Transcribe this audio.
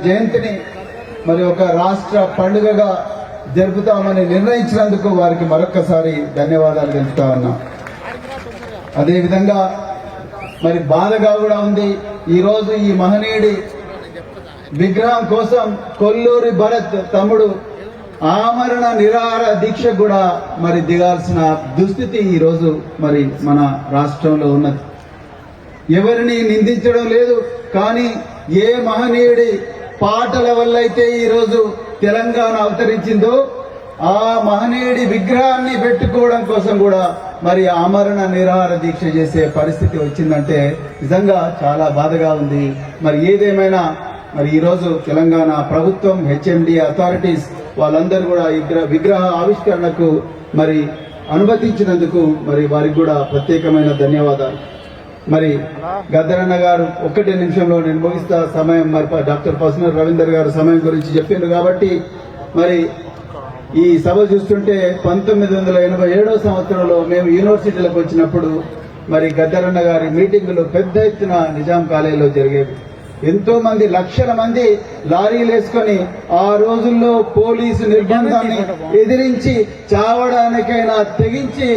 జయంతిని మరి ఒక రాష్ట్ర పండుగగా జరుపుతామని నిర్ణయించినందుకు వారికి మరొక్కసారి ధన్యవాదాలు తెలుపుతా ఉన్నా. అదేవిధంగా మరి బాధగా కూడా ఉంది. ఈరోజు ఈ మహనీయుడి విగ్రహం కోసం కొల్లూరి భరత్ తమ్ముడు ఆమరణ నిరాహార దీక్ష కూడా మరి దిగాల్సిన దుస్థితి ఈరోజు మరి మన రాష్ట్రంలో ఉన్నది. ఎవరిని నిందించడం లేదు, కానీ ఏ మహనీయుడి పాటల వల్ల అయితే ఈరోజు తెలంగాణ అవతరించిందో ఆ మహనీయుడి విగ్రహాన్ని పెట్టుకోవడం కోసం కూడా మరి ఆమరణ నిరాహార దీక్ష చేసే పరిస్థితి వచ్చిందంటే నిజంగా చాలా బాధగా ఉంది. మరి ఏదేమైనా మరి ఈరోజు తెలంగాణ ప్రభుత్వం, హెచ్ఎండి అథారిటీస్ వాళ్ళందరూ కూడా విగ్రహ ఆవిష్కరణకు మరి అనుమతించినందుకు మరి వారికి కూడా ప్రత్యేకమైన ధన్యవాదాలు. మరి గద్దరన్న గారు 1 నిమిషంలో నేను ముగిస్తా సమయం. మరి డాక్టర్ పసునూరి రవీందర్ గారు సమయం గురించి చెప్పిండ్రు కాబట్టి మరి ఈ సభ చూస్తుంటే 1987వ సంవత్సరంలో మేము యూనివర్సిటీలకు వచ్చినప్పుడు మరి గద్దరన్న గారి మీటింగులు పెద్ద ఎత్తున నిజాం కాలేజీలో జరిగేవి. ఎంతో మంది, లక్షల మంది లారీలు వేసుకొని ఆ రోజుల్లో పోలీసు నిర్బంధాన్ని ఎదిరించి చావడానికైనా తెగించి